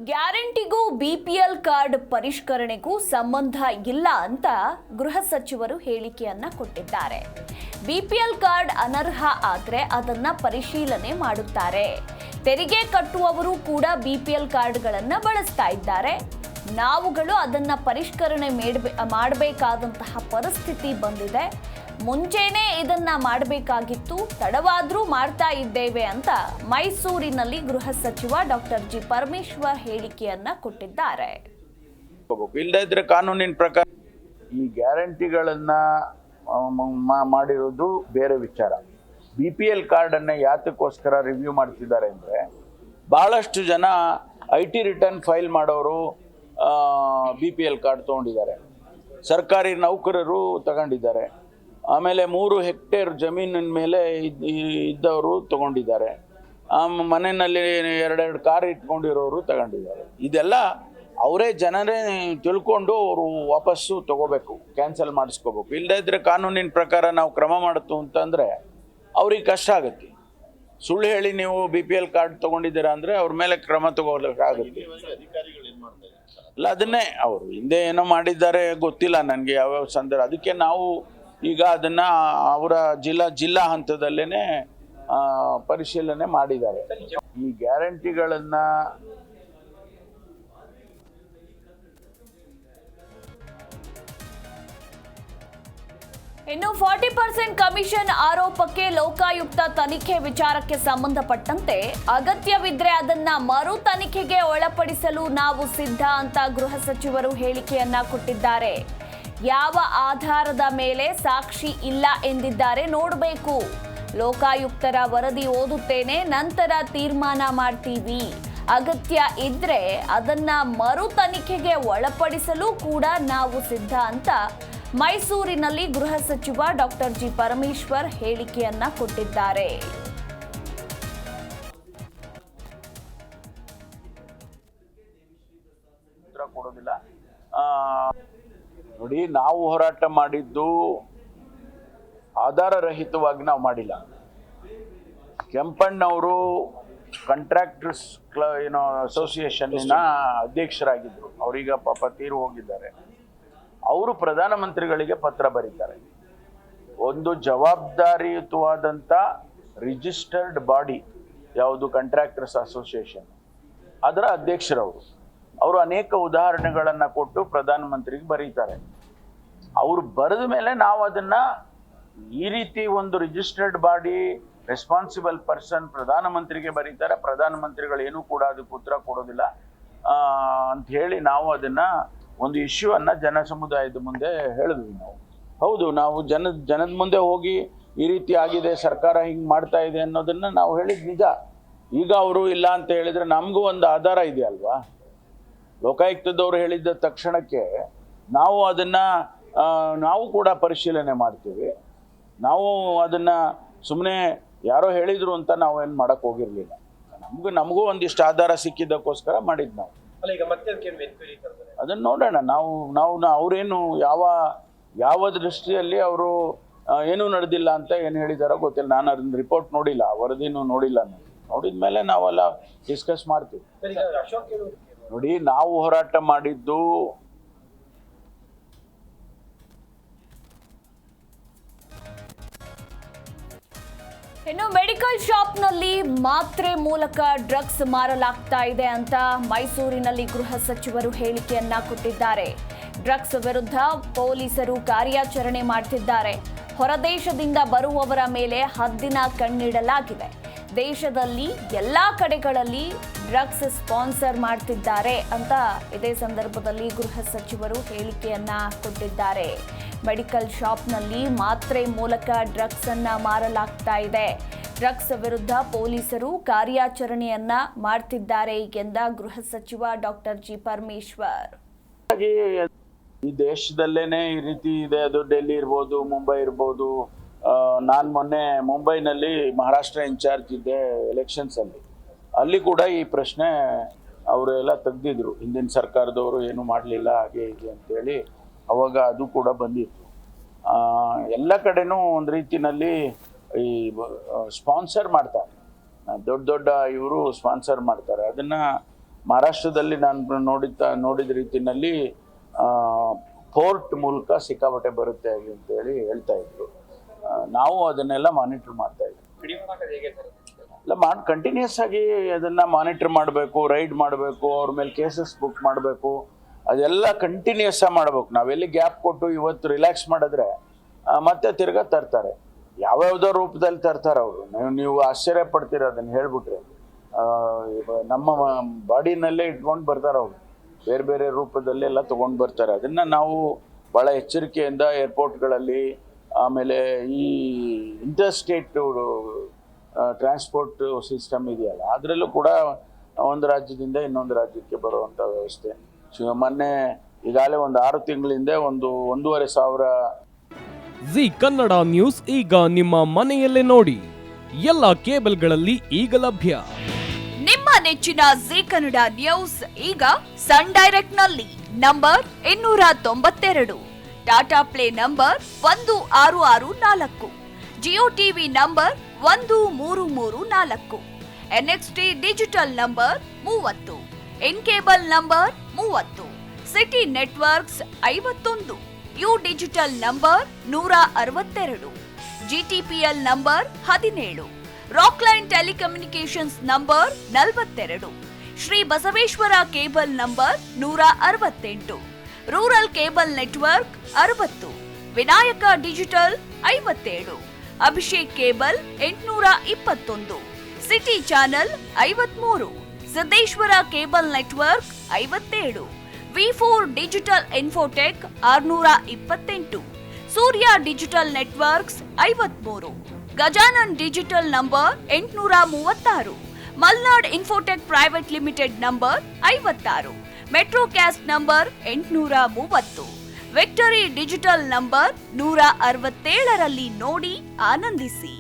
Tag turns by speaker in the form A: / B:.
A: ಗ್ಯಾರಂಟಿಗೂ BPL card ಪರಿಷ್ಕರಣೆಗೂ ಸಂಬಂಧ ಇಲ್ಲ ಅಂತ ಗೃಹ ಸಚಿವರು ಹೇಳಿಕೆಯನ್ನ ಕೊಟ್ಟಿದ್ದಾರೆ. ಬಿಪಿಎಲ್ ಕಾರ್ಡ್ ಅನರ್ಹ ಆದ್ರೆ ಅದನ್ನ ಪರಿಶೀಲನೆ ಮಾಡುತ್ತಾರೆ. ತೆರಿಗೆ ಕಟ್ಟುವವರು ಕೂಡ ಬಿಪಿಎಲ್ ಕಾರ್ಡ್ಗಳನ್ನ ಬಳಸ್ತಾ ಇದ್ದಾರೆ. ನಾವುಗಳು ಅದನ್ನ ಪರಿಷ್ಕರಣೆ ಮಾಡಬೇಕಾದಂತಹ ಪರಿಸ್ಥಿತಿ ಬಂದಿದೆ. ಮುಂಚೆನೇ ಇದನ್ನ ಮಾಡಬೇಕಾಗಿತ್ತು, ತಡವಾದ್ರೂ ಮಾಡ್ತಾ ಇದ್ದೇವೆ ಅಂತ ಮೈಸೂರಿನಲ್ಲಿ ಗೃಹ ಸಚಿವ ಡಾಕ್ಟರ್ ಜಿ ಪರಮೇಶ್ವರ್ ಹೇಳಿಕೆಯನ್ನ ಕೊಟ್ಟಿದ್ದಾರೆ.
B: ಇಲ್ಲದೇ ಇದ್ರೆ ಕಾನೂನಿನ ಪ್ರಕಾರ ಈ ಗ್ಯಾರಂಟಿಗಳನ್ನ ಮಾಡಿರೋದು ಬೇರೆ ವಿಚಾರ. ಬಿಪಿಎಲ್ ಕಾರ್ಡ್ ಅನ್ನ ಯಾತಕ್ಕೋಸ್ಕರ ರಿವ್ಯೂ ಮಾಡ್ತಿದ್ದಾರೆ ಅಂದ್ರೆ, ಬಹಳಷ್ಟು ಜನ IT ರಿಟರ್ನ್ ಫೈಲ್ ಮಾಡೋರು ಬಿಪಿಎಲ್ ಕಾರ್ಡ್ ತಗೊಂಡಿದ್ದಾರೆ, ಸರ್ಕಾರಿ ನೌಕರರು ತಗೊಂಡಿದ್ದಾರೆ, ಆಮೇಲೆ 3 ಹೆಕ್ಟೇರ್ ಜಮೀನಿನ ಮೇಲೆ ಇದ್ದವರು ತಗೊಂಡಿದ್ದಾರೆ, ಮನೆಯಲ್ಲಿ 2 ಕಾರ್ ಇಟ್ಕೊಂಡಿರೋರು ತಗೊಂಡಿದ್ದಾರೆ. ಇದೆಲ್ಲ ಅವರೇ ಜನರೇ ತಿಳ್ಕೊಂಡು ಅವರು ವಾಪಸ್ಸು ತಗೋಬೇಕು, ಕ್ಯಾನ್ಸಲ್ ಮಾಡಿಸ್ಕೋಬೇಕು. ಇಲ್ಲದೇ ಇದ್ರೆ ಕಾನೂನಿನ ಪ್ರಕಾರ ನಾವು ಕ್ರಮ ಮಾಡುತ್ತು ಅಂತಂದರೆ ಅವ್ರಿಗೆ ಕಷ್ಟ ಆಗುತ್ತೆ. ಸುಳ್ಳು ಹೇಳಿ ನೀವು ಬಿಪಿಎಲ್ ಕಾರ್ಡ್ ತಗೊಂಡಿದ್ದೀರಾ ಅಂದರೆ ಅವ್ರ ಮೇಲೆ ಕ್ರಮ ತಗೋಲಿಕ್ಕಾಗುತ್ತೆ. ಅಲ್ಲ, ಅದನ್ನೇ ಅವರು ಹಿಂದೆ ಏನೋ ಮಾಡಿದ್ದಾರೆ ಗೊತ್ತಿಲ್ಲ ನನಗೆ ಯಾವ್ಯಾವ ಸಂದರ್ಭ. ಅದಕ್ಕೆ ನಾವು ಈಗ ಅದನ್ನು ಅವರ ಜಿಲ್ಲಾ ಹಂತದಲ್ಲೇ ಪರಿಶೀಲನೆ ಮಾಡಿದ್ದಾರೆ. ಈ ಗ್ಯಾರಂಟಿಗಳನ್ನು
A: ಇನ್ನು 40% ಕಮಿಷನ್ ಆರೋಪಕ್ಕೆ ಲೋಕಾಯುಕ್ತ ತನಿಖೆ ವಿಚಾರಕ್ಕೆ ಸಂಬಂಧಪಟ್ಟಂತೆ ಅಗತ್ಯವಿದ್ರೆ ಅದನ್ನ ಮರು ತನಿಖೆಗೆ ಒಳಪಡಿಸಲು ನಾವು ಸಿದ್ಧ ಅಂತ ಗೃಹ ಸಚಿವರು ಹೇಳಿಕೆಯನ್ನ ಕೊಟ್ಟಿದ್ದಾರೆ. ಯಾವ ಆಧಾರದ ಮೇಲೆ ಸಾಕ್ಷಿ ಇಲ್ಲ ಎಂದಿದ್ದಾರೆ ನೋಡಬೇಕು. ಲೋಕಾಯುಕ್ತರ ವರದಿ ಓದುತ್ತೇನೆ, ನಂತರ ತೀರ್ಮಾನ ಮಾಡ್ತೀವಿ. ಅಗತ್ಯ ಇದ್ರೆ ಅದನ್ನ ಮರು ತನಿಖೆಗೆ ಒಳಪಡಿಸಲು ಕೂಡ ನಾವು ಸಿದ್ಧ ಅಂತ ಮೈಸೂರಿನಲ್ಲಿ ಗೃಹ ಸಚಿವ ಡಾಕ್ಟರ್ ಜಿ ಪರಮೇಶ್ವರ್ ಹೇಳಿಕೆಯನ್ನ ಕೊಟ್ಟಿದ್ದಾರೆ.
B: ಕೊಡೋದಿಲ್ಲ ನೋಡಿ, ನಾವು ಹೋರಾಟ ಮಾಡಿದ್ದು ಆಧಾರರಹಿತವಾಗಿ ನಾವು ಮಾಡಿಲ್ಲ. ಕೆಂಪಣ್ಣವರು ಕಾಂಟ್ರಾಕ್ಟರ್ಸ್ ಅಸೋಸಿಯೇಷನ್ನಿನ ಅಧ್ಯಕ್ಷರಾಗಿದ್ದರು, ಅವರೀಗ ಪಾಪ ತೀರು ಹೋಗಿದ್ದಾರೆ. ಅವರು ಪ್ರಧಾನಮಂತ್ರಿಗಳಿಗೆ ಪತ್ರ ಬರೀತಾರೆ. ಒಂದು ಜವಾಬ್ದಾರಿಯುತವಾದಂಥ ರಿಜಿಸ್ಟರ್ಡ್ ಬಾಡಿ ಯಾವುದು ಕಾಂಟ್ರಾಕ್ಟರ್ಸ್ ಅಸೋಸಿಯೇಷನ್, ಅದರ ಅಧ್ಯಕ್ಷರವರು. ಅವರು ಅನೇಕ ಉದಾಹರಣೆಗಳನ್ನು ಕೊಟ್ಟು ಪ್ರಧಾನಮಂತ್ರಿಗೆ ಬರೀತಾರೆ. ಅವರು ಬರೆದ ಮೇಲೆ ನಾವು ಅದನ್ನು ಈ ರೀತಿ ಒಂದು ರಿಜಿಸ್ಟರ್ಡ್ ಬಾಡಿ ರೆಸ್ಪಾನ್ಸಿಬಲ್ ಪರ್ಸನ್ ಪ್ರಧಾನಮಂತ್ರಿಗೆ ಬರೀತಾರೆ, ಪ್ರಧಾನಮಂತ್ರಿಗಳು ಏನೂ ಕೂಡ ಅದಕ್ಕೆ ಉತ್ತರ ಕೊಡೋದಿಲ್ಲ ಅಂತ ಹೇಳಿ ನಾವು ಅದನ್ನು ಒಂದು ಇಶ್ಯೂವನ್ನು ಜನ ಸಮುದಾಯದ ಮುಂದೆ ಹೇಳಿದ್ವಿ. ನಾವು ಹೌದು, ನಾವು ಜನದ ಮುಂದೆ ಹೋಗಿ ಈ ರೀತಿ ಆಗಿದೆ, ಸರ್ಕಾರ ಹಿಂಗೆ ಮಾಡ್ತಾ ಇದೆ ಅನ್ನೋದನ್ನು ನಾವು ಹೇಳಿದ್ ನಿಜ. ಈಗ ಅವರು ಇಲ್ಲ ಅಂತ ಹೇಳಿದರೆ ನಮಗೂ ಒಂದು ಆಧಾರ ಇದೆಯಲ್ವಾ. ಲೋಕಾಯುಕ್ತದವರು ಹೇಳಿದ್ದ ತಕ್ಷಣಕ್ಕೆ ನಾವು ಅದನ್ನು ನಾವು ಕೂಡ ಪರಿಶೀಲನೆ ಮಾಡ್ತೀವಿ. ನಾವು ಅದನ್ನು ಸುಮ್ಮನೆ ಯಾರೋ ಹೇಳಿದರು ಅಂತ ನಾವೇನು ಮಾಡೋಕ್ಕೆ ಹೋಗಿರಲಿಲ್ಲ. ನಮಗೂ ಒಂದಿಷ್ಟು ಆಧಾರ ಸಿಕ್ಕಿದ್ದಕ್ಕೋಸ್ಕರ ಮಾಡಿದ್ದು ನಾವು. ಅದನ್ನು ನೋಡೋಣ. ನಾವು ಅವರೇನು ಯಾವ ದೃಷ್ಟಿಯಲ್ಲಿ ಅವರು ಏನೂ ನಡೆದಿಲ್ಲ ಅಂತ ಏನು ಹೇಳಿದಾರೋ ಗೊತ್ತಿಲ್ಲ. ನಾನು ಅದನ್ನ ರಿಪೋರ್ಟ್ ನೋಡಿಲ್ಲ, ವರದಿನೂ ನೋಡಿಲ್ಲ. ನೋಡಿದ ಮೇಲೆ ನಾವೆಲ್ಲ ಡಿಸ್ಕಸ್ ಮಾಡ್ತೀವಿ. ನೋಡಿ, ನಾವು ಹೋರಾಟ ಮಾಡಿದ್ದು
A: ಇನ್ನು ಮೆಡಿಕಲ್ ಶಾಪ್ನಲ್ಲಿ ಮಾತ್ರೆ ಮೂಲಕ ಡ್ರಗ್ಸ್ ಮಾರಲಾಗ್ತಾ ಇದೆ ಅಂತ ಮೈಸೂರಿನಲ್ಲಿ ಗೃಹ ಸಚಿವರು ಹೇಳಿಕೆಯನ್ನ ಕೊಟ್ಟಿದ್ದಾರೆ. ಡ್ರಗ್ಸ್ ವಿರುದ್ಧ ಪೊಲೀಸರು ಕಾರ್ಯಾಚರಣೆ ಮಾಡ್ತಿದ್ದಾರೆ. ಹೊರದೇಶದಿಂದ ಬರುವವರ ಮೇಲೆ ಹದ್ದಿನ ಕಣ್ಣಿಡಲಾಗಿದೆ. ದೇಶದಲ್ಲಿ ಎಲ್ಲಾ ಕಡೆಗಳಲ್ಲಿ ಡ್ರಗ್ಸ್ ಸ್ಪಾನ್ಸರ್ ಮಾಡ್ತಿದ್ದಾರೆ ಅಂತ ಇದೇ ಸಂದರ್ಭದಲ್ಲಿ ಗೃಹ ಸಚಿವರು ಹೇಳಿಕೆಯನ್ನ ಕೊಟ್ಟಿದ್ದಾರೆ. ಮೆಡಿಕಲ್ ಶಾಪ್ನಲ್ಲಿ ಮಾತ್ರೆ ಮೂಲಕ ಡ್ರಗ್ಸ್ ಅನ್ನ ಮಾರಲಾಗ್ತಾ ಇದೆ. ಡ್ರಗ್ಸ್ ವಿರುದ್ಧ ಪೊಲೀಸರು ಕಾರ್ಯಾಚರಣೆಯನ್ನ ಮಾಡ್ತಿದ್ದಾರೆ ಎಂದ ಗೃಹ ಸಚಿವ ಡಾಕ್ಟರ್ ಜಿ ಪರಮೇಶ್ವರ್.
B: ಈ ದೇಶದಲ್ಲೇನೆ ಈ ರೀತಿ ಇದೆ. ಅದು ಡೆಲ್ಲಿ ಇರ್ಬೋದು, ಮುಂಬೈ ಇರ್ಬೋದು. ನಾನು ಮೊನ್ನೆ ಮುಂಬೈನಲ್ಲಿ ಮಹಾರಾಷ್ಟ್ರ ಇನ್ಚಾರ್ಜ್ ಇದ್ದೆ ಎಲೆಕ್ಷನ್ಸ್ ಅಲ್ಲಿ ಕೂಡ ಈ ಪ್ರಶ್ನೆ ಅವರೆಲ್ಲ ತೆಗ್ದಿದ್ರು. ಹಿಂದಿನ ಸರ್ಕಾರದವರು ಏನು ಮಾಡಲಿಲ್ಲ ಹಾಗೆ ಹೀಗೆ ಅಂತೇಳಿ ಅವಾಗ ಅದು ಕೂಡ ಬಂದಿತ್ತು. ಎಲ್ಲ ಕಡೆನೂ ಒಂದು ರೀತಿಯಲ್ಲಿ ಈ ಸ್ಪಾನ್ಸರ್ ಮಾಡ್ತಾರೆ, ದೊಡ್ಡ ಇವರು ಸ್ಪಾನ್ಸರ್ ಮಾಡ್ತಾರೆ. ಅದನ್ನು ಮಹಾರಾಷ್ಟ್ರದಲ್ಲಿ ನಾನು ನೋಡಿದ ರೀತಿಯಲ್ಲಿ ಪೋರ್ಟ್ ಮೂಲಕ ಸಿಕ್ಕಾಪಟ್ಟೆ ಬರುತ್ತೆ ಅಂತೇಳಿ ಹೇಳ್ತಾ ಇದ್ರು. ನಾವು ಅದನ್ನೆಲ್ಲ ಮಾನಿಟರ್ ಮಾಡ್ತಾ ಇದ್ವಿ. ಇಲ್ಲ ಕಂಟಿನ್ಯೂಸ್ ಆಗಿ ಅದನ್ನ ಮಾನಿಟರ್ ಮಾಡಬೇಕು, ರೈಡ್ ಮಾಡಬೇಕು, ಅವ್ರ ಮೇಲೆ ಕೇಸಸ್ ಬುಕ್ ಮಾಡಬೇಕು, ಅದೆಲ್ಲ ಕಂಟಿನ್ಯೂಸ್ ಆಗಿ ಮಾಡಬೇಕು. ನಾವೆಲ್ಲಿ ಗ್ಯಾಪ್ ಕೊಟ್ಟು ಇವತ್ತು ರಿಲ್ಯಾಕ್ಸ್ ಮಾಡಿದ್ರೆ ಮತ್ತೆ ತಿರ್ಗಾ ತರ್ತಾರೆ, ಯಾವ್ಯಾವುದೋ ರೂಪದಲ್ಲಿ ತರ್ತಾರೆ ಅವರು. ನೀವು ಆಶ್ಚರ್ಯ ಪಡ್ತೀರ ಅದನ್ನ ಹೇಳ್ಬಿಟ್ರೆ. ನಮ್ಮ ಬಾಡಿನಲ್ಲೇ ಇಟ್ಕೊಂಡು ಬರ್ತಾರೆ ಅವರು, ಬೇರೆ ಬೇರೆ ರೂಪದಲ್ಲೆಲ್ಲ ತೊಗೊಂಡು ಬರ್ತಾರೆ. ಅದನ್ನು ನಾವು ಭಾಳ ಎಚ್ಚರಿಕೆಯಿಂದ ಏರ್ಪೋರ್ಟ್ಗಳಲ್ಲಿ, ಆಮೇಲೆ ಈ ಇಂಟರ್ಸ್ಟೇಟ್ ಟ್ರಾನ್ಸ್ಪೋರ್ಟ್ ಸಿಸ್ಟಮ್ ಇದೆಯಲ್ಲ ಅದರಲ್ಲೂ ಕೂಡ ಒಂದು ರಾಜ್ಯದಿಂದ ಇನ್ನೊಂದು ರಾಜ್ಯಕ್ಕೆ ಬರುವಂಥ ವ್ಯವಸ್ಥೆ. ಮೊನ್ನೆ ಈಗಾಗಲೇ ಒಂದು 6 ತಿಂಗಳಿಂದ 1,500
C: ಜಿ ಕನ್ನಡ ನ್ಯೂಸ್ ಈಗ ನಿಮ್ಮ ಮನೆಯಲ್ಲೇ ನೋಡಿ. ಎಲ್ಲ ಕೇಬಲ್ಗಳಲ್ಲಿ ಈಗ ಲಭ್ಯ.
A: ನಿಮ್ಮ ನೆಚ್ಚಿನ ಜಿ ಕನ್ನಡ ನ್ಯೂಸ್ ಈಗ ಸನ್ ಡೈರೆಕ್ಟ್ ನಲ್ಲಿ number 292, Tata play number 1664, Jio TV number 1334, NXT digital number 30, in cable number 30, city networks 51, U digital number 162, GTPL number 17, Rockline telecommunications number 42, Shri Basaveshwara cable number 168, rural cable network 60, Vinayaka digital 57, Abhishek cable 821, city channel 53, Siddeshwara cable network 57, V4 digital Infotech 628, Surya digital networks 53, Gajanan digital number 836, Malnad Infotech Private Limited number 56, Metrocast number 830, Victory Digital number 167ರಲ್ಲಿ ನೋಡಿ ಆನಂದಿಸಿ.